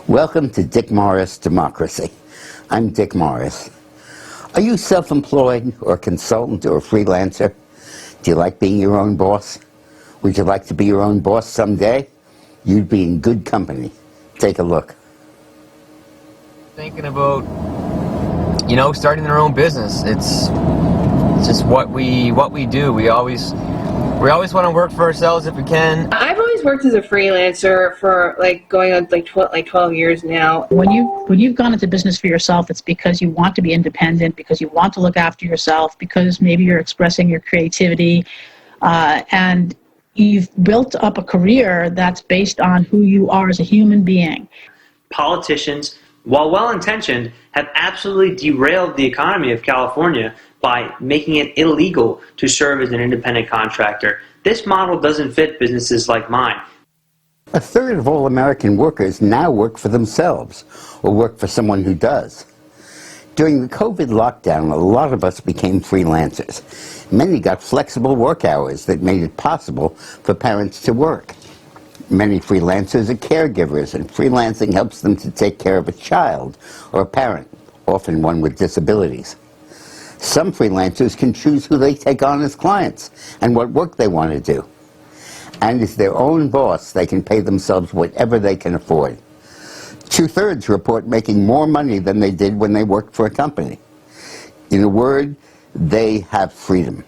Welcome to Dick Morris Democracy. I'm Dick Morris. Are you self-employed or a consultant or a freelancer? Do you like being your own boss? Would you like to be your own boss someday? You'd be in good company. Take a look. Thinking about, starting their own business. It's just what we do. We always want to work for ourselves if we can. I've always worked as a freelancer for going on 12 years now. When you've gone into business for yourself, it's because you want to be independent, because you want to look after yourself, because maybe you're expressing your creativity, and you've built up a career that's based on who you are as a human being. Politicians, while well-intentioned, have absolutely derailed the economy of California by making it illegal to serve as an independent contractor. This model doesn't fit businesses like mine. A third of all American workers now work for themselves or work for someone who does. During the COVID lockdown, a lot of us became freelancers. Many got flexible work hours that made it possible for parents to work. Many freelancers are caregivers, and freelancing helps them to take care of a child or a parent, often one with disabilities. Some freelancers can choose who they take on as clients and what work they want to do. And as their own boss, they can pay themselves whatever they can afford. 2/3 report making more money than they did when they worked for a company. In a word, they have freedom.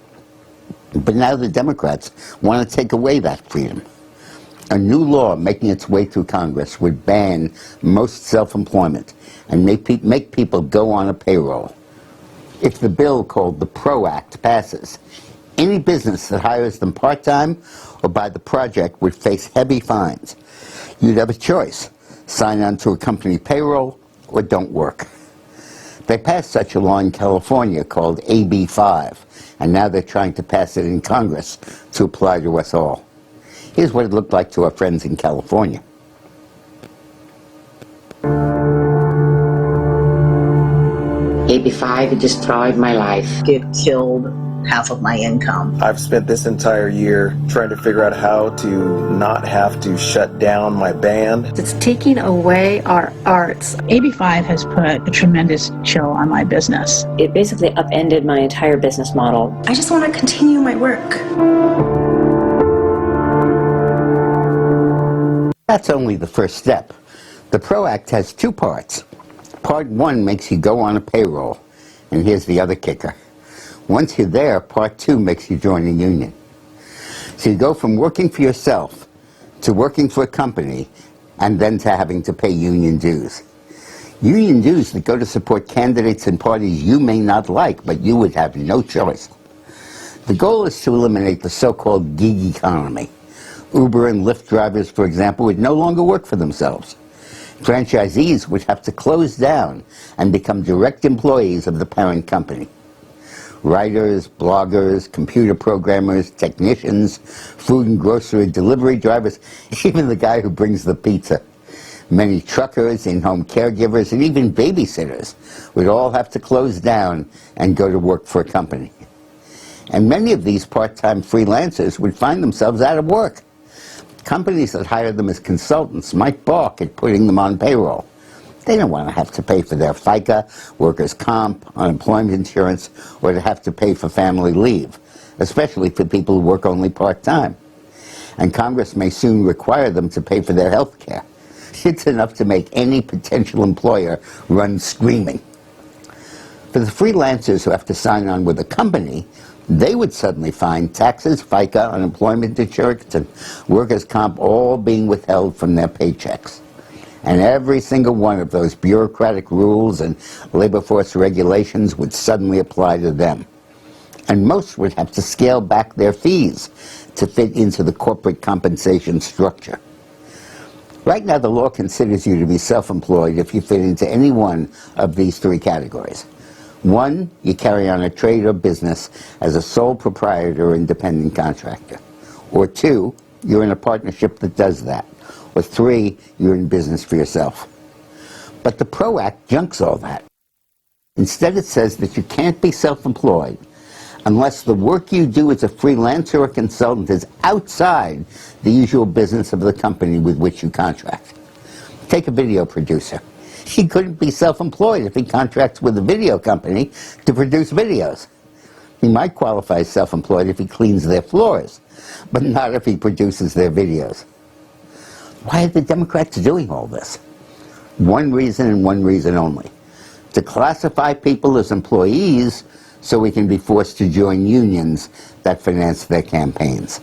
But now the Democrats want to take away that freedom. A new law making its way through Congress would ban most self-employment and make people go on a payroll. If the bill called the PRO Act passes, any business that hires them part-time or by the project would face heavy fines. You'd have a choice: sign on to a company payroll or don't work. They passed such a law in California called AB 5, and now they're trying to pass it in Congress to apply to us all. Here's what it looked like to our friends in California. AB 5 destroyed my life. It killed half of my income. I've spent this entire year trying to figure out how to not have to shut down my band. It's taking away our arts. AB 5 has put a tremendous chill on my business. It basically upended my entire business model. I just want to continue my work. That's only the first step. The PRO Act has two parts. Part 1 makes you go on a payroll, and here's the other kicker. Once you're there, Part 2 makes you join a union. So you go from working for yourself to working for a company, and then to having to pay union dues. Union dues that go to support candidates and parties you may not like, but you would have no choice. The goal is to eliminate the so-called gig economy. Uber and Lyft drivers, for example, would no longer work for themselves. Franchisees would have to close down and become direct employees of the parent company. Writers, bloggers, computer programmers, technicians, food and grocery delivery drivers, even the guy who brings the pizza. Many truckers, in-home caregivers, and even babysitters would all have to close down and go to work for a company. And many of these part-time freelancers would find themselves out of work. Companies that hire them as consultants might balk at putting them on payroll. They don't want to have to pay for their FICA, workers' comp, unemployment insurance, or to have to pay for family leave, especially for people who work only part-time. And Congress may soon require them to pay for their health care. It's enough to make any potential employer run screaming. For the freelancers who have to sign on with a company, they would suddenly find taxes, FICA, unemployment insurance, and workers' comp all being withheld from their paychecks. And every single one of those bureaucratic rules and labor force regulations would suddenly apply to them. And most would have to scale back their fees to fit into the corporate compensation structure. Right now, the law considers you to be self-employed if you fit into any one of these three categories. 1, you carry on a trade or business as a sole proprietor or independent contractor. Or 2, you're in a partnership that does that. Or 3, you're in business for yourself. But the PRO Act junks all that. Instead, it says that you can't be self-employed unless the work you do as a freelancer or consultant is outside the usual business of the company with which you contract. Take a video producer. He couldn't be self-employed if he contracts with a video company to produce videos. He might qualify as self-employed if he cleans their floors, but not if he produces their videos. Why are the Democrats doing all this? One reason and one reason only: to classify people as employees so we can be forced to join unions that finance their campaigns.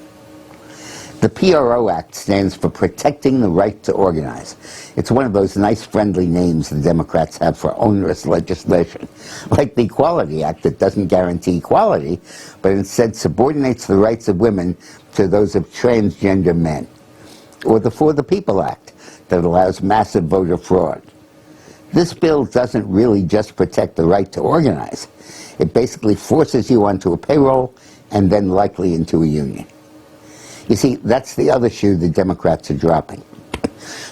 The PRO Act stands for Protecting the Right to Organize. It's one of those nice friendly names the Democrats have for onerous legislation, like the Equality Act that doesn't guarantee equality, but instead subordinates the rights of women to those of transgender men. Or the For the People Act that allows massive voter fraud. This bill doesn't really just protect the right to organize. It basically forces you onto a payroll and then likely into a union. You see, that's the other shoe the Democrats are dropping.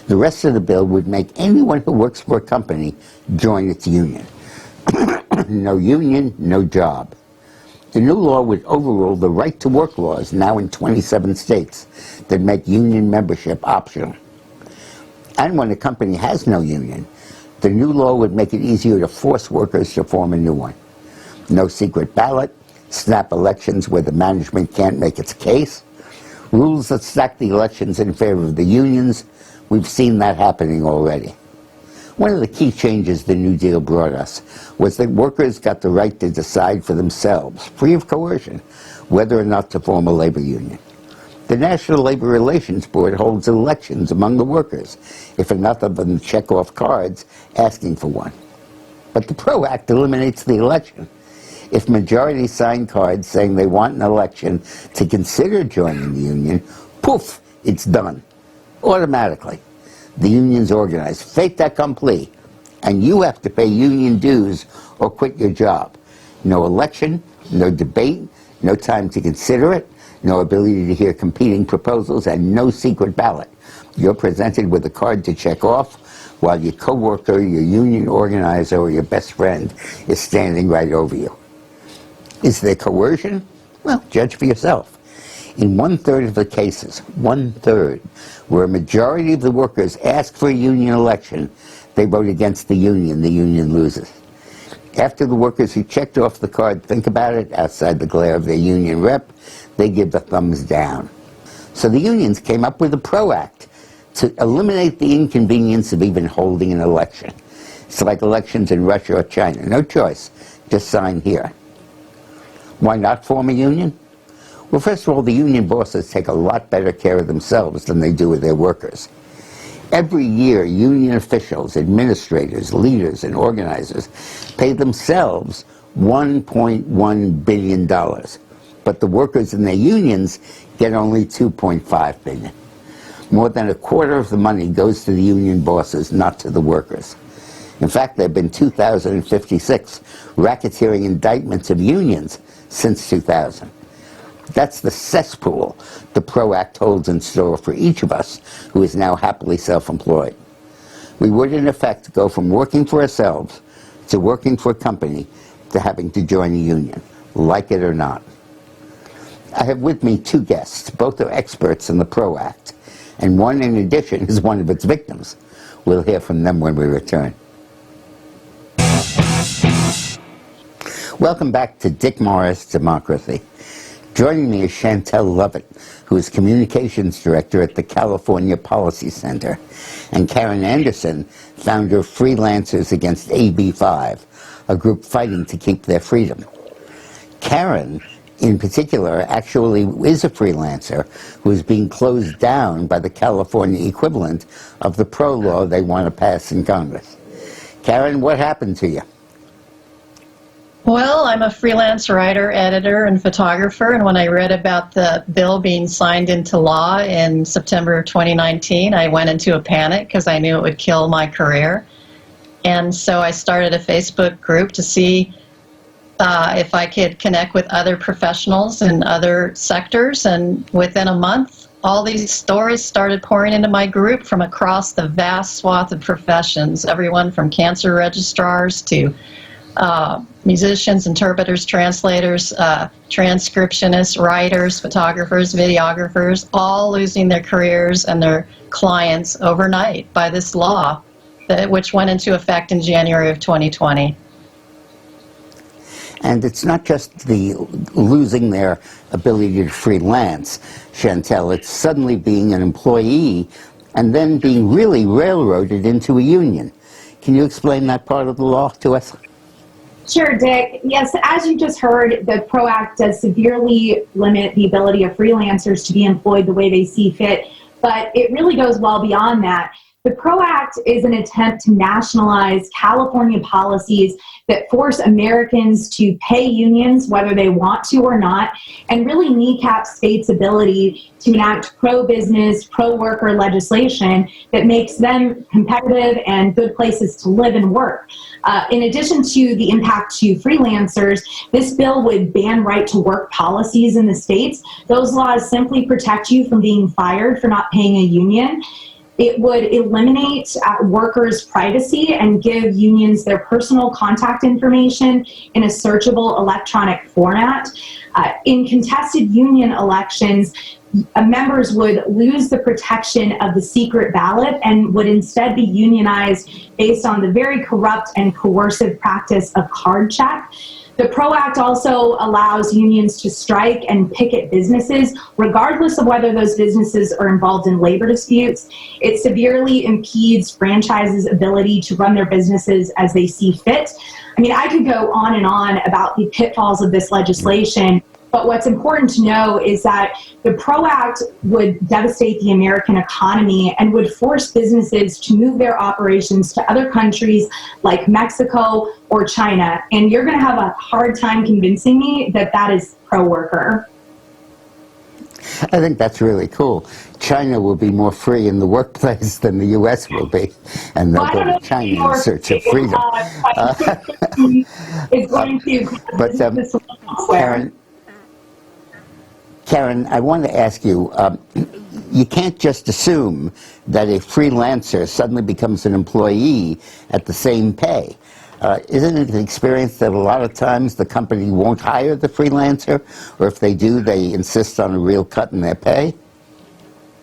The rest of the bill would make anyone who works for a company join its union. No union, no job. The new law would overrule the right to work laws now in 27 states that make union membership optional. And when a company has no union, the new law would make it easier to force workers to form a new one. No secret ballot, snap elections where the management can't make its case, rules that stack the elections in favor of the unions. We've seen that happening already. One of the key changes the New Deal brought us was that workers got the right to decide for themselves, free of coercion, whether or not to form a labor union. The National Labor Relations Board holds elections among the workers, if enough of them check off cards asking for one. But the PRO Act eliminates the election. If majorities sign cards saying they want an election to consider joining the union, poof, it's done. Automatically. The union's organized, fait accompli, and you have to pay union dues or quit your job. No election, no debate, no time to consider it, no ability to hear competing proposals, and no secret ballot. You're presented with a card to check off while your coworker, your union organizer, or your best friend is standing right over you. Is there coercion? Well, judge for yourself. In 1/3 of the cases, 1/3, where a majority of the workers ask for a union election, they vote against the union loses. After the workers who checked off the card think about it outside the glare of their union rep, they give the thumbs down. So the unions came up with a PRO Act to eliminate the inconvenience of even holding an election. It's like elections in Russia or China. No choice. Just sign here. Why not form a union? Well, first of all, the union bosses take a lot better care of themselves than they do with their workers. Every year, union officials, administrators, leaders, and organizers pay themselves $1.1 billion. But the workers in their unions get only $2.5 billion. More than a quarter of the money goes to the union bosses, not to the workers. In fact, there have been 2,056 racketeering indictments of unions since 2000. That's the cesspool the PRO Act holds in store for each of us who is now happily self-employed. We would, in effect, go from working for ourselves to working for a company to having to join a union, like it or not. I have with me two guests. Both are experts in the PRO Act, and one, in addition, is one of its victims. We'll hear from them when we return. Welcome back to Dick Morris Democracy. Joining me is Chantel Lovett, who is Communications Director at the California Policy Center, and Karen Anderson, founder of Freelancers Against AB 5, a group fighting to keep their freedom. Karen, in particular, actually is a freelancer who is being closed down by the California equivalent of the PRO law they want to pass in Congress. Karen, what happened to you? Well, I'm a freelance writer, editor, and photographer, and when I read about the bill being signed into law in September of 2019, I went into a panic because I knew it would kill my career. And so I started a Facebook group to see if I could connect with other professionals in other sectors, and within a month, all these stories started pouring into my group from across the vast swath of professions, everyone from cancer registrars to musicians, interpreters, translators, transcriptionists, writers, photographers, videographers, all losing their careers and their clients overnight by this law, which went into effect in January of 2020. And it's not just the losing their ability to freelance, Chantel. It's suddenly being an employee and then being really railroaded into a union. Can you explain that part of the law to us? Sure, Dick. Yes, as you just heard, the PRO Act does severely limit the ability of freelancers to be employed the way they see fit, but it really goes well beyond that. The PRO Act is an attempt to nationalize California policies that force Americans to pay unions whether they want to or not, and really kneecap states' ability to enact pro-business, pro-worker legislation that makes them competitive and good places to live and work. In addition to the impact to freelancers, this bill would ban right-to-work policies in the states. Those laws simply protect you from being fired for not paying a union. It would eliminate workers' privacy and give unions their personal contact information in a searchable electronic format. In contested union elections, members would lose the protection of the secret ballot and would instead be unionized based on the very corrupt and coercive practice of card check. The PRO Act also allows unions to strike and picket businesses, regardless of whether those businesses are involved in labor disputes. It severely impedes franchises' ability to run their businesses as they see fit. I mean, I could go on and on about the pitfalls of this legislation, but what's important to know is that the PRO Act would devastate the American economy and would force businesses to move their operations to other countries like Mexico or China. And you're going to have a hard time convincing me that that is pro-worker. I think that's really cool. China will be more free in the workplace than the U.S. will be, and they'll go to China in search of freedom. It's going to but Karen, I want to ask you, you can't just assume that a freelancer suddenly becomes an employee at the same pay. Isn't it the experience that a lot of times the company won't hire the freelancer, or if they do, they insist on a real cut in their pay?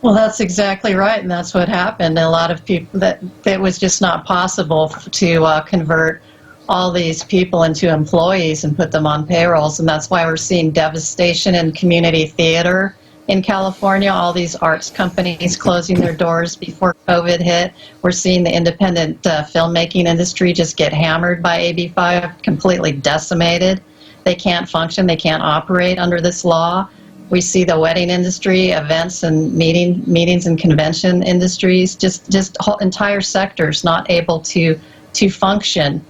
Well, that's exactly right, and that's what happened. A lot of people, that it was just not possible to convert all these people into employees and put them on payrolls, and that's why we're seeing devastation in community theater in California. All these arts companies closing their doors before COVID hit. We're seeing the independent filmmaking industry just get hammered by AB5, completely decimated. They can't function, they can't operate under this law. We see the wedding industry, events and meetings and convention industries, just whole entire sectors not able to function,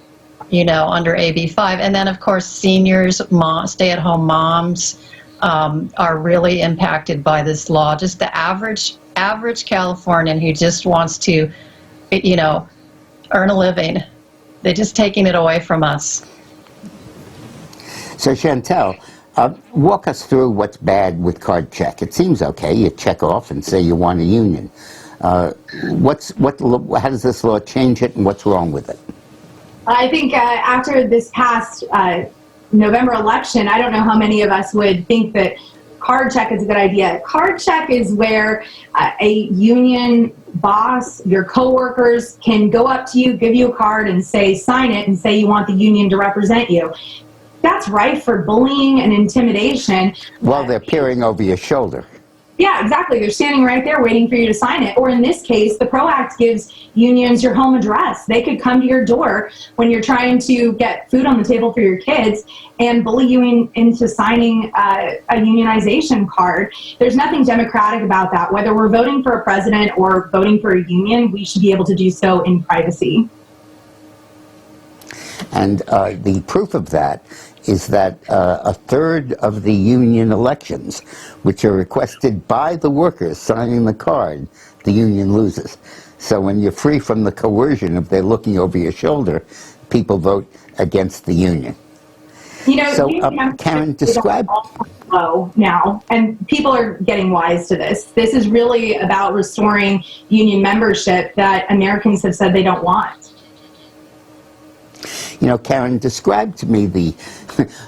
you know, under AB5. And then, of course, seniors, stay-at-home moms are really impacted by this law. Just the average Californian who just wants to, you know, earn a living. They're just taking it away from us. So, Chantel, walk us through what's bad with card check. It seems okay. You check off and say you want a union. How does this law change it, and what's wrong with it? I think after this past November election, I don't know how many of us would think that card check is a good idea. Card check is where a union boss, your coworkers, can go up to you, give you a card and say, sign it, and say you want the union to represent you. That's rife for bullying and intimidation. While they're peering over your shoulder. Yeah, exactly. They're standing right there waiting for you to sign it. Or in this case, the PRO Act gives unions your home address. They could come to your door when you're trying to get food on the table for your kids and bully you into signing a unionization card. There's nothing democratic about that. Whether we're voting for a president or voting for a union, we should be able to do so in privacy. And the proof of that is that a third of the union elections, which are requested by the workers signing the card, the union loses. So when you're free from the coercion of their looking over your shoulder, people vote against the union. You know, so, Karen, describe... low now, and people are getting wise to this. This is really about restoring union membership that Americans have said they don't want. You know, Karen, describe to me the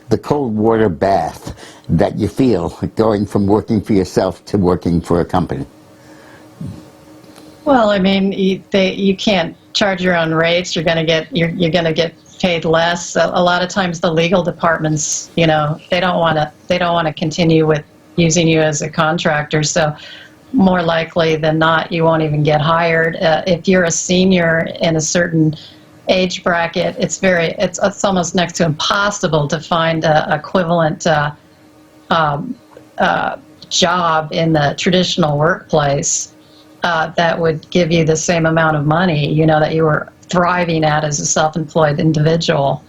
the cold water bath that you feel going from working for yourself to working for a company. Well, I mean, you can't charge your own rates. You're going to get paid less. A lot of times, the legal departments, you know, they don't want to continue with using you as a contractor. So, more likely than not, you won't even get hired. If you're a senior in a certain age bracket, it's almost next to impossible to find a equivalent job in the traditional workplace that would give you the same amount of money, you know, that you were thriving at as a self-employed individual.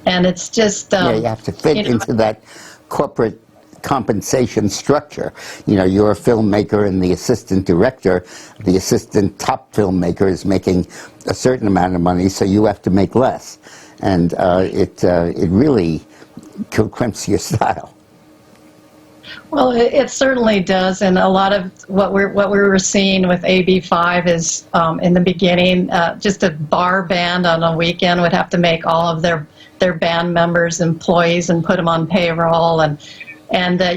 And it's just Yeah, you have to fit into that corporate compensation structure. You know, you're a filmmaker and the assistant director, the assistant top filmmaker is making a certain amount of money, so you have to make less. And it really crimps your style. Well, it certainly does, and a lot of what we were seeing with AB5 is in the beginning, just a bar band on a weekend would have to make all of their band members employees and put them on payroll, and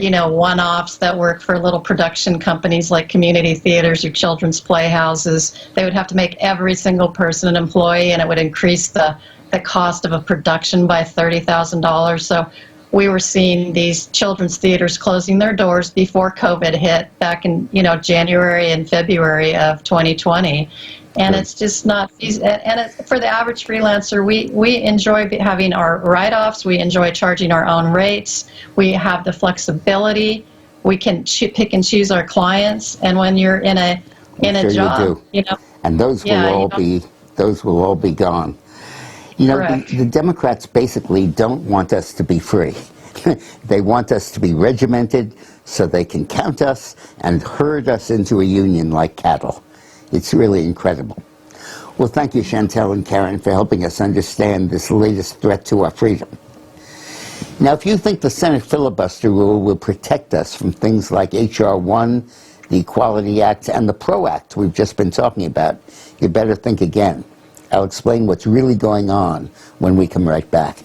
you know, one-offs that work for little production companies like community theaters or children's playhouses. They would have to make every single person an employee, and it would increase the cost of a production by $30,000. So we were seeing these children's theaters closing their doors before COVID hit back in, you know, January and February of 2020. And it's just not easy. And for the average freelancer, we enjoy having our write-offs. We enjoy charging our own rates. We have the flexibility. We can pick and choose our clients. And when you're in a job, you know, and those will all be gone. You know, the Democrats basically don't want us to be free. They want us to be regimented so they can count us and herd us into a union like cattle. It's really incredible. Well, thank you, Chantel and Karen, for helping us understand this latest threat to our freedom. Now, if you think the Senate filibuster rule will protect us from things like H.R. 1, the Equality Act, and the PRO Act we've just been talking about, you better think again. I'll explain what's really going on when we come right back.